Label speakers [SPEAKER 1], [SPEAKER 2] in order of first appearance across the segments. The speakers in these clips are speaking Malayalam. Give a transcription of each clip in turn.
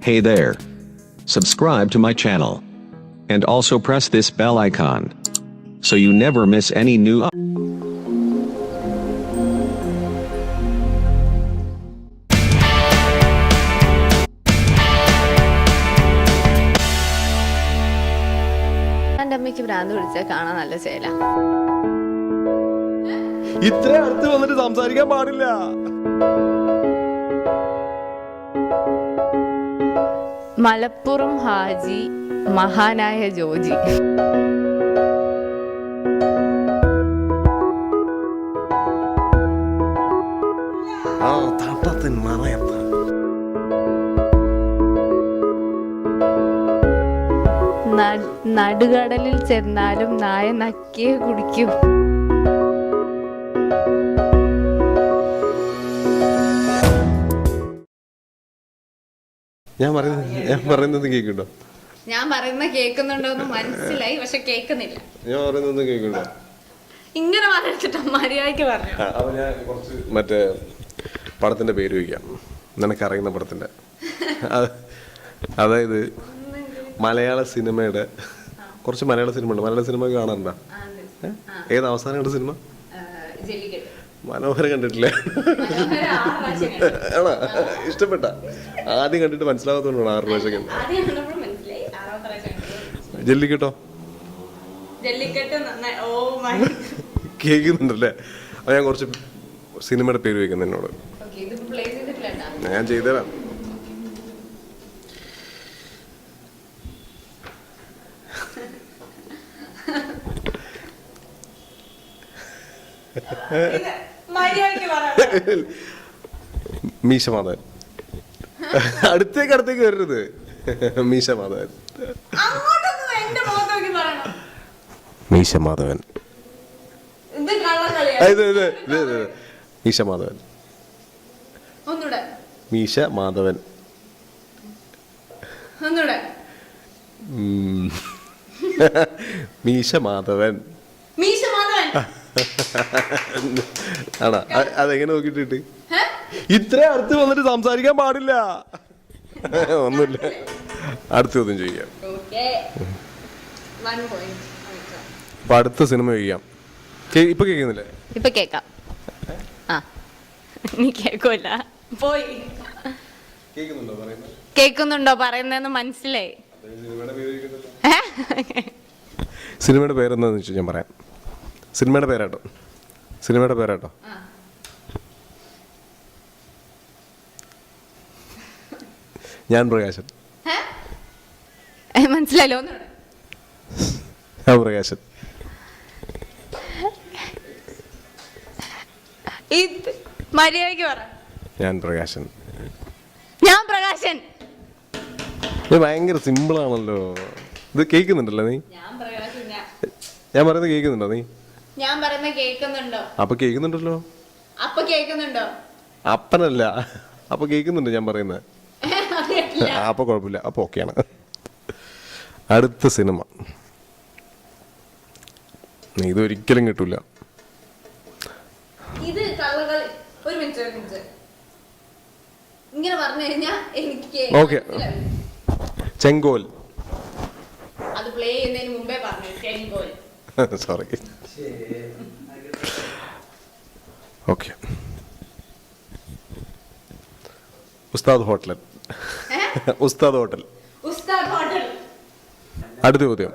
[SPEAKER 1] Hey there. Subscribe to my channel. And also press this bell icon. So you never miss any new
[SPEAKER 2] എൻ്റെ അമ്മയ്ക്ക് ഭ്രാന്ത് പിടിച്ചാൽ കാണാൻ നല്ല ചേല.
[SPEAKER 3] ഇത്ര അടുത്ത് വന്നിട്ട് സംസാരിക്കാൻ പാടില്ല.
[SPEAKER 2] മലപ്പുറം ഹാജി, മഹാനായ ജോജി. നടുകടലിൽ ചെന്നാലും നായ നക്കിയെ കുടിക്കൂ.
[SPEAKER 3] ഞാൻ പറയുന്നത് കേൾക്കുന്നുണ്ടോ?
[SPEAKER 2] ഞാൻ പറയുന്ന കേൾക്കുന്നുണ്ടോന്ന് മനസ്സിലായി, പക്ഷെ കേൾക്കുന്നില്ല.
[SPEAKER 3] ഞാൻ പറയുന്നത് കേൾക്കുന്നുണ്ടോ?
[SPEAKER 2] ഇങ്ങനെ പറഞ്ഞിട്ട് മര്യാദയ്ക്ക് പറഞ്ഞു.
[SPEAKER 3] അപ്പൊ ഞാൻ കുറച്ച് മറ്റേ പടത്തിന്റെ പേര് വയ്ക്കാം, നിനക്കറിയുന്ന പടത്തിന്റെ. അതായത് മലയാള സിനിമയുടെ കുറച്ച് മലയാള സിനിമ ഉണ്ട്. മലയാള സിനിമ കാണാറുണ്ടോ? ഏത് അവസാനം കണ്ട സിനിമ? മനോഹരം കണ്ടിട്ടില്ല? ആണോ? ഇഷ്ടപ്പെട്ട? ആദ്യം കണ്ടിട്ട് മനസ്സിലാവാത്തോണ്ടാണ് 6 പ്രാവശ്യം കണ്ടത്. ജല്ലിക്കെട്ടോ? കേൾക്കുന്നുണ്ടല്ലേ? അപ്പൊ ഞാൻ കുറച്ച് സിനിമയുടെ പേര് വയ്ക്കുന്നു എന്നോട്. ഞാൻ ചെയ്തുതരാം. മീശ മാധവൻ. അടുത്തേക്ക് വരരുത്. മീശ മാധവൻ. മീശ മാധവൻ. മീശ മാധവൻ. മീശ മാധവൻ. മീശ മാധവൻ. ആണോ? അതെങ്ങനെ നോക്കിട്ട് ഇത്ര അടുത്ത് വന്നിട്ട് സംസാരിക്കാൻ പാടില്ല. ഒന്നുമില്ല, അടുത്തൊന്നും ചെയ്യാം. അപ്പൊ അടുത്ത സിനിമ ചെയ്യാം. ഇപ്പൊ കേൾക്കുന്നില്ലേ?
[SPEAKER 2] ഇപ്പൊ കേക്കാം. നീ കേൾക്കൂല. പോയി. കേൾക്കുന്നുണ്ടോ പറയുന്നതെന്ന് മനസ്സിലായി.
[SPEAKER 3] സിനിമയുടെ പേരെന്താന്ന് വെച്ചാൽ ഞാൻ പറയാം. സിനിമയുടെ പേരാട്ടോ. ഞാൻ പ്രകാശൻ.
[SPEAKER 2] മനസ്സിലായല്ലോ?
[SPEAKER 3] ഞാൻ പ്രകാശൻ.
[SPEAKER 2] മര്യാദയ്ക്ക് പറ.
[SPEAKER 3] ഞാൻ പ്രകാശൻ. ഇത് ഭയങ്കര സിമ്പിൾ ആണല്ലോ. ഇത് കേൾക്കുന്നുണ്ടല്ലോ നീ? ഞാൻ പറയുന്നത് കേൾക്കുന്നുണ്ടോ നീ?
[SPEAKER 2] ഞാൻ പറയുന്നത് കേൾക്കുന്നുണ്ടോ?
[SPEAKER 3] അപ്പൊ കേൾക്കുന്നുണ്ടല്ലോ.
[SPEAKER 2] അപ്പൊ കേൾക്കുന്നുണ്ടോ?
[SPEAKER 3] അപ്പനല്ല, അപ്പൊ കേൾക്കുന്നുണ്ട് ഞാൻ പറയുന്നത്. അപ്പൊ കുഴപ്പമില്ല, അപ്പൊ ഓക്കെയാണ്. അടുത്ത സിനിമ ഇതൊരിക്കലും കിട്ടൂല.
[SPEAKER 2] ഇത് കള്ളകളി. ഒരു മിനിറ്റ് ഇങ്ങനെ പറഞ്ഞു കഴിഞ്ഞാ എനിക്ക്
[SPEAKER 3] ഓക്കെ. ചെങ്കോൽ.
[SPEAKER 2] അത് പ്ലേ ചെയ്യുന്നതിന് മുമ്പേ പറഞ്ഞു ചെങ്കോൽ.
[SPEAKER 3] സോറി. ഓക്കെ. ഉസ്താദ് ഹോട്ടൽ. അടുത്ത ചോദ്യം.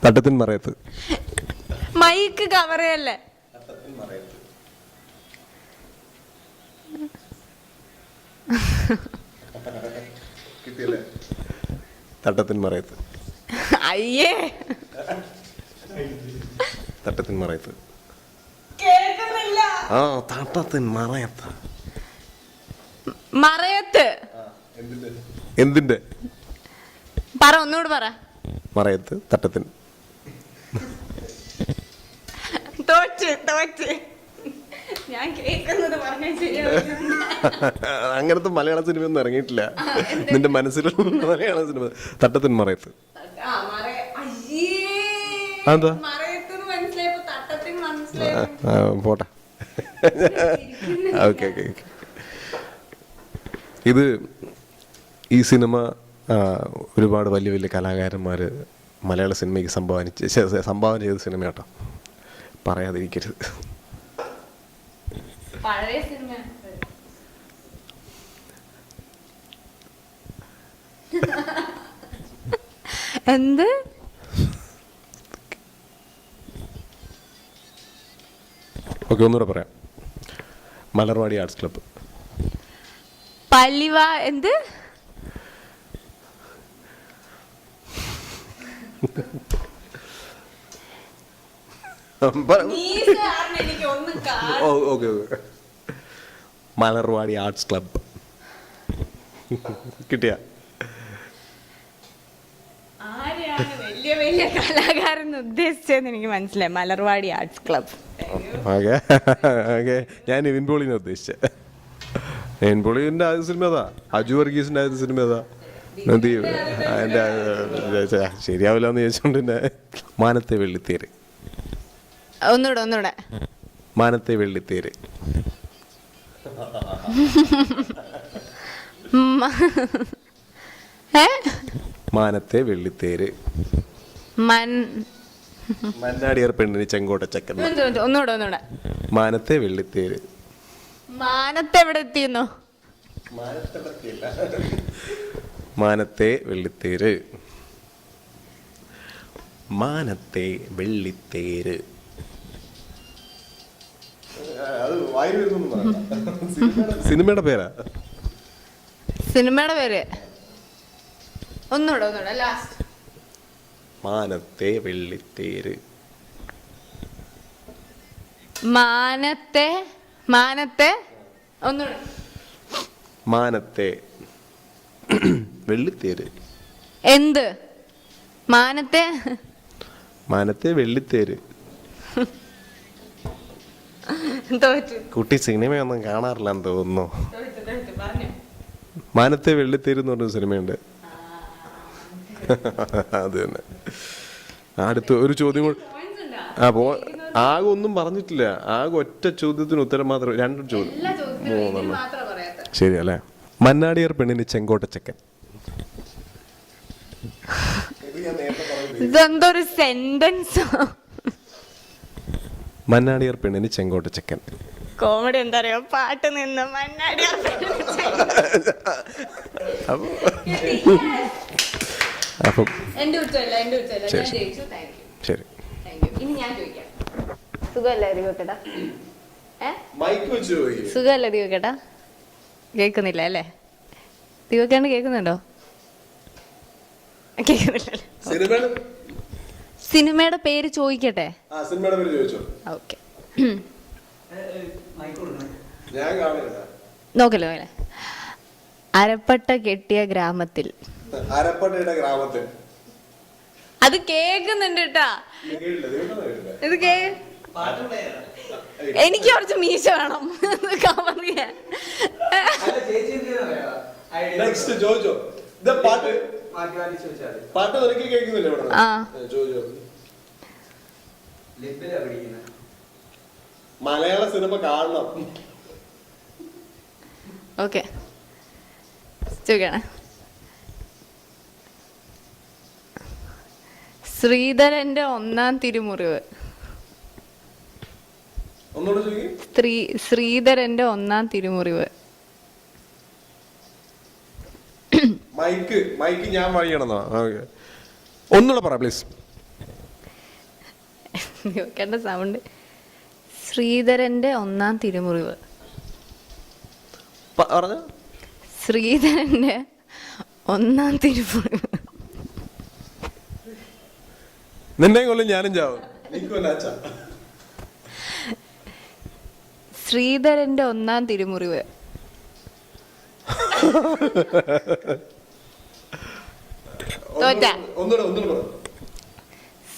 [SPEAKER 3] തട്ടത്തിൻ മറയത്ത്.
[SPEAKER 2] മൈക്ക് കവറയല്ലേ?
[SPEAKER 3] തട്ടത്തിൻ മറയത്ത്.
[SPEAKER 2] അയ്യേ,
[SPEAKER 3] തട്ടത്തിൻ മറയത്ത്.
[SPEAKER 2] കേൾക്കുന്നില്ല.
[SPEAKER 3] തട്ടത്തിൻ മറയത്ത്.
[SPEAKER 2] മറയത്ത്
[SPEAKER 3] എന്തിന്റെ?
[SPEAKER 2] പറ, ഒന്നുകൂടെ പറ.
[SPEAKER 3] മറയത്ത് തട്ടത്തിൻ.
[SPEAKER 2] തോറ്റ്. ഞാൻ കേൾക്കുന്നത് പറഞ്ഞാൽ ശരിയാവില്ല.
[SPEAKER 3] അങ്ങനത്തെ മലയാള സിനിമ ഒന്നും ഇറങ്ങിയിട്ടില്ല നിന്റെ മനസ്സിലുള്ള മലയാള സിനിമ. തട്ടത്തിൻ മറയത്ത്. പോട്ടെ. Okay okay okay. ഇത് ഈ സിനിമ ഒരുപാട് വലിയ വലിയ കലാകാരന്മാർ മലയാള സിനിമയ്ക്ക് സംഭാവന ചെയ്ത സിനിമ കേട്ടോ, പറയാതിരിക്കരുത്.
[SPEAKER 2] പഴയ സിനിമ എന്ത്
[SPEAKER 3] ഓക്കെ, ഒന്നുകൂടെ പറയാം. Malarvadi arts club.
[SPEAKER 2] പള്ളിവ എന്ത്
[SPEAKER 3] മലർവാടി ആർട്സ് ക്ലബ്ബ് കിട്ടിയ
[SPEAKER 2] ആരെയാണ് വലിയ വലിയ കലാകാരൻ ഉദ്ദേശിച്ചതെന്ന് എനിക്ക് മനസ്സിലായി. Malarvadi arts club.
[SPEAKER 3] Okay okay, ഞാൻ നിവിൻ പോളിനെ ഉദ്ദേശിച്ചത്. നിവിൻ പോളിന്റെ ആദ്യ സിനിമ ഏതാ? അജു വർഗീസിന്റെ ആദ്യ സിനിമ ഏതാ? അതിന്റെ ശരിയാവില്ല എന്ന് ചോദിച്ചോണ്ട് പിന്നെ മാനത്തെ വെള്ളിത്തേര്.
[SPEAKER 2] ഒന്നൂടെ
[SPEAKER 3] മാനത്തെ വെള്ളിത്തേര്. മാനത്തെ വെള്ളിത്തേര്. മന്നാടിയർ പെണ്ണിന് ചെങ്കോട്ട ചക്കൻ.
[SPEAKER 2] ഒന്നൂടെ
[SPEAKER 3] മാനത്തെ വെള്ളിത്തേര്.
[SPEAKER 2] മാനത്തെ എവിടെ എത്തിയെന്നോ?
[SPEAKER 3] മാനത്തെ വെള്ളിത്തേര്. മാനത്തെ വെള്ളിത്തേര്. സിനിമയുടെ പേരാ?
[SPEAKER 2] സിനിമയുടെ പേര് ഒന്നൂടെ ലാസ്റ്റ്.
[SPEAKER 3] മാനത്തെ വെള്ളിത്തേര്.
[SPEAKER 2] മാനത്തെ ഒന്നൂടെ.
[SPEAKER 3] മാനത്തെ വെള്ളിത്തേര്.
[SPEAKER 2] എന്ത് മാനത്തെ?
[SPEAKER 3] മാനത്തെ വെള്ളിത്തേര്.
[SPEAKER 2] തോറ്റു.
[SPEAKER 3] കുട്ടി സിനിമയൊന്നും കാണാറില്ലെന്ന് തോന്നുന്നു. മാനത്തെ വെള്ളിത്തേര് എന്ന് പറഞ്ഞ സിനിമയുണ്ട്. അത് തന്നെ. അടുത്ത ഒരു ചോദ്യം കൂടെ. ആകെ ഒന്നും പറഞ്ഞിട്ടില്ല. ആകെ ഒറ്റ ചോദ്യത്തിന് ഉത്തരം മാത്രം. 2 ചോദ്യം 3 ശരി അല്ലേ? മന്നാടിയർ പെണ്ണിന് ചെങ്കോട്ട ചക്കൻ.
[SPEAKER 2] ഇതെന്തൊരു സെന്റൻസ്? മന്നാടിയർ
[SPEAKER 3] പെണ്ണിന് ചെങ്കോട്ട ചക്കൻ.
[SPEAKER 2] കോമഡി എന്താ അറിയോ? പാട്ട് നിന്ന് മന്നാടിയർ
[SPEAKER 3] അപ്പം ശരി.
[SPEAKER 2] ഇനി ഞാൻ ചോദിക്കാം. സുഖമല്ലേ കേട്ടാ? സുഖമല്ലേ കേട്ടാ? കേൾക്കുന്നില്ല അല്ലേ? ദിവക്കാണ്ട് കേൾക്കുന്നുണ്ടോ? കേൾക്കുന്നില്ല. സിനിമയുടെ പേര് ചോദിക്കട്ടെ? ഓക്കെ, നോക്കല്ലോ. അരപ്പട്ട കെട്ടിയ ഗ്രാമത്തിൽ. അത് കേക്കുന്നുണ്ട് കേട്ടാ. ഇത് എനിക്ക് കുറച്ച് മീശ വേണം.
[SPEAKER 3] മലയാള സിനിമ കാണണം.
[SPEAKER 2] ഓക്കെ, ചോദിക്കണേ. ശ്രീധരന്റെ ഒന്നാം തിരുമുറിവ്. ശ്രീധരന്റെ ഒന്നാം തിരുമുറിവ്.
[SPEAKER 3] മൈക്ക് ഞാൻ വഴിയണമെന്നോ? ഒന്നുകൂടെ പറ പ്ലീസ്.
[SPEAKER 2] കേട്ട സൗണ്ട്. ശ്രീധരന്റെ ഒന്നാം തിരുമുറിവ്. ശ്രീധരന്റെ ഒന്നാം തിരുമുറിവ്.
[SPEAKER 3] നിന്നെ കൊല്ലും ഞാനും ചാവും.
[SPEAKER 2] ശ്രീധരന്റെ ഒന്നാം തിരുമുറിവ്.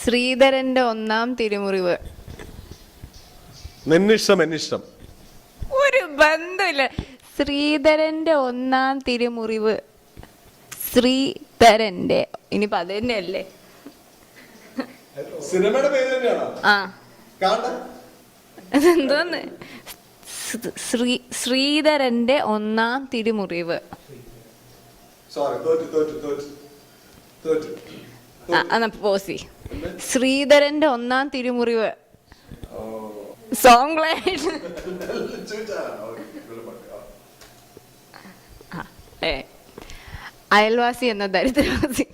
[SPEAKER 2] ശ്രീധരന്റെ ഒന്നാം തിരുമുറിവ്.
[SPEAKER 3] നിന്നിഷ്ടം.
[SPEAKER 2] ഒരു ബന്ധമില്ല. ശ്രീധരന്റെ ഒന്നാം തിരുമുറിവ്. ശ്രീധരന്റെ. ഇനിയിപ്പോ അത് തന്നെയല്ലേ
[SPEAKER 3] സിനിമയുടെ പേര് തന്നെയാണോ?
[SPEAKER 2] അതെന്തോന്ന് ശ്രീധരന്റെ ഒന്നാം തിരുമുറിവ്. പോസി. ശ്രീധരന്റെ ഒന്നാം തിരുമുറിവ് സോങ് അയൽവാസി എന്ന ദരിദ്രവാസി.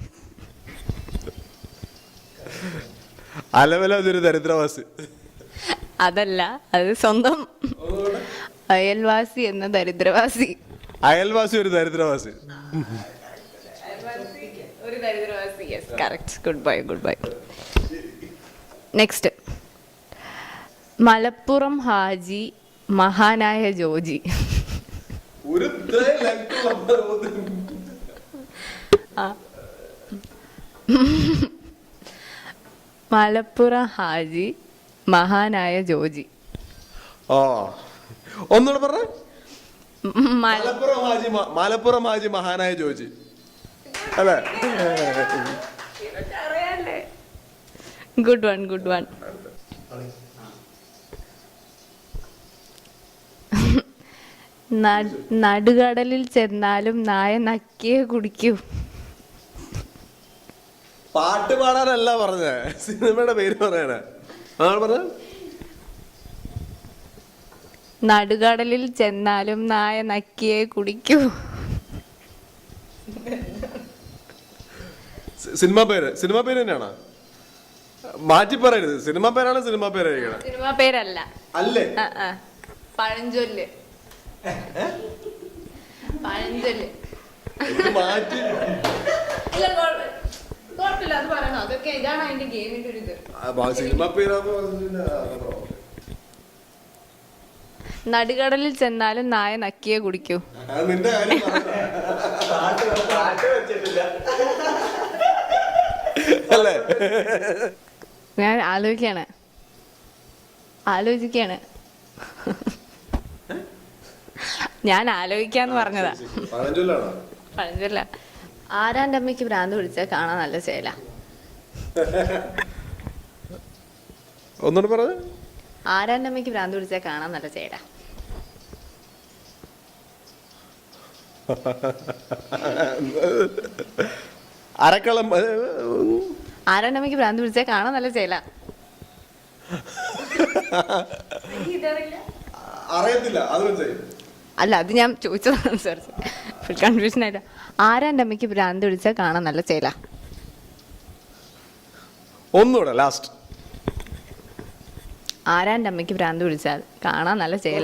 [SPEAKER 3] അലവലൊരു ദരിദ്രവാസി.
[SPEAKER 2] അതല്ല, അത് സ്വന്തം. അയൽവാസി എന്ന ദരിദ്രവാസി.
[SPEAKER 3] അയൽവാസി ഒരു ദരിദ്രവാസി.
[SPEAKER 2] ഒരു ദരിദ്രവാസി. Yes, correct. Good bye, good bye. Next. Malappuram Haji മഹാനായ ജോജി. മലപ്പുറം ഹാജി മഹാനായ ജോജി.
[SPEAKER 3] ഒന്നുകൂടെ പറഞ്ഞ. മലപ്പുറം ഹാജി മഹാനായ ജോജി അല്ലേ?
[SPEAKER 2] Good one, good one. നടുകടലിൽ ചെന്നാലും നായ നക്കിയേ കുടിക്കൂ.
[SPEAKER 3] പാട്ട് പാടാനല്ല പറഞ്ഞ, സിനിമയുടെ പേര് പറയണേ. പറഞ്ഞ
[SPEAKER 2] നടുകടലിൽ ചെന്നാലും നായ നക്കിയേ കുടിക്കൂ.
[SPEAKER 3] സിനിമ പേര് തന്നെയാണോ? മാറ്റി പറയരുത്. സിനിമ പേരാണ് സിനിമ പേരായിരിക്കണം.
[SPEAKER 2] സിനിമ പേരല്ല.
[SPEAKER 3] അല്ലേ?
[SPEAKER 2] പഴഞ്ചൊല്ല്. പഴഞ്ചൊല്ല്
[SPEAKER 3] മാറ്റി.
[SPEAKER 2] അത് പറയണോ? അതൊക്കെ ഇതാണ് അതിന്റെ ഗെയിമിന്റെ ഒരു ഇത്.
[SPEAKER 3] സിനിമ പേരാണ്.
[SPEAKER 2] നടുകടലിൽ ചെന്നാലും നായ നക്കിയേ കുടിക്കൂ. ഞാൻ ആലോചിക്കാണ്. ഞാൻ ആലോചിക്കാന്ന് പറഞ്ഞതാ. പഴഞ്ചൊല്ല. ആരാന്റെ അമ്മയ്ക്ക് ഭ്രാന്ത് പിടിച്ചാൽ കാണാൻ നല്ല ചേല.
[SPEAKER 3] ഒന്നുകൂടെ പറഞ്ഞ.
[SPEAKER 2] ആരാന്റെ അമ്മയ്ക്ക് ഭ്രാന്ത് പിടിച്ചാൽ കാണാൻ നല്ല ചേല.
[SPEAKER 3] അരക്കളം.
[SPEAKER 2] ആരാന്റെ അമ്മയ്ക്ക് ഭ്രാന്ത് പിടിച്ചാൽ കാണാൻ നല്ല ചേല.
[SPEAKER 3] അറിയത്തില്ല.
[SPEAKER 2] അല്ല, അത് ഞാൻ ചോദിച്ചതാണ് സാർ. ഫുൾ കൺഫ്യൂഷൻ ആയില്ല. ആരാന്റെ അമ്മയ്ക്ക് ഭ്രാന്ത് പിടിച്ചാൽ കാണാൻ നല്ല ചേല.
[SPEAKER 3] ഒന്നുകൂടെ ലാസ്റ്റ്.
[SPEAKER 2] ആരാന്റെ അമ്മയ്ക്ക് ഭ്രാന്ത് പിടിച്ചാൽ കാണാൻ നല്ല ചേല.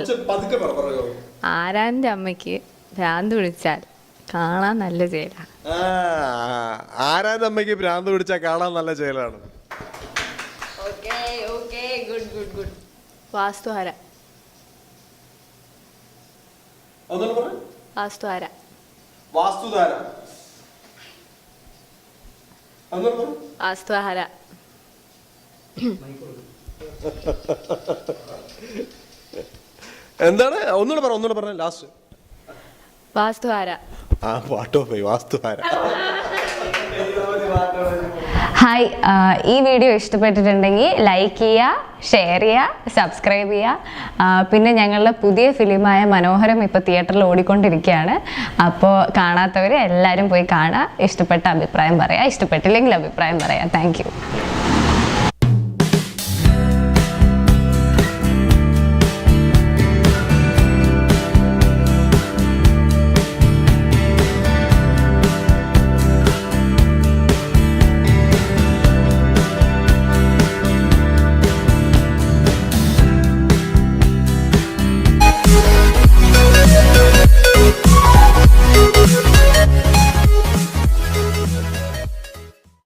[SPEAKER 2] ആരാന്റെ അമ്മയ്ക്ക് ഭ്രാന്ത് പിടിച്ചാൽ കാണാൻ നല്ല ചേല.
[SPEAKER 3] ആരാന്റെ അമ്മയ്ക്ക് ഭ്രാന്ത് പിടിച്ചാൽ കാണാൻ നല്ല ചേലാണ്.
[SPEAKER 2] വാസ്തുഹാര. വാസ്തുഹാര.
[SPEAKER 3] വാസ്തുധാര.
[SPEAKER 2] വാസ്തുഹാര.
[SPEAKER 3] എന്താണ്? ഒന്നുകൂടെ പറഞ്ഞ ലാസ്റ്റ്.
[SPEAKER 2] വാസ്തുഹാര.
[SPEAKER 3] പാട്ടോ പോയി. വാസ്തുഹാര.
[SPEAKER 4] ഹായ്, ഈ വീഡിയോ ഇഷ്ടപ്പെട്ടിട്ടുണ്ടെങ്കിൽ ലൈക്ക് ചെയ്യുക, ഷെയർ ചെയ്യുക, സബ്സ്ക്രൈബ് ചെയ്യുക. പിന്നെ ഞങ്ങളുടെ പുതിയ ഫിലിമായ മനോഹരം ഇപ്പോൾ തിയേറ്ററിൽ ഓടിക്കൊണ്ടിരിക്കുകയാണ്. അപ്പോൾ കാണാത്തവർ എല്ലാവരും പോയി കാണുക. ഇഷ്ടപ്പെട്ട അഭിപ്രായം പറയുക, ഇഷ്ടപ്പെട്ടില്ലെങ്കിൽ അഭിപ്രായം പറയുക. Thank you.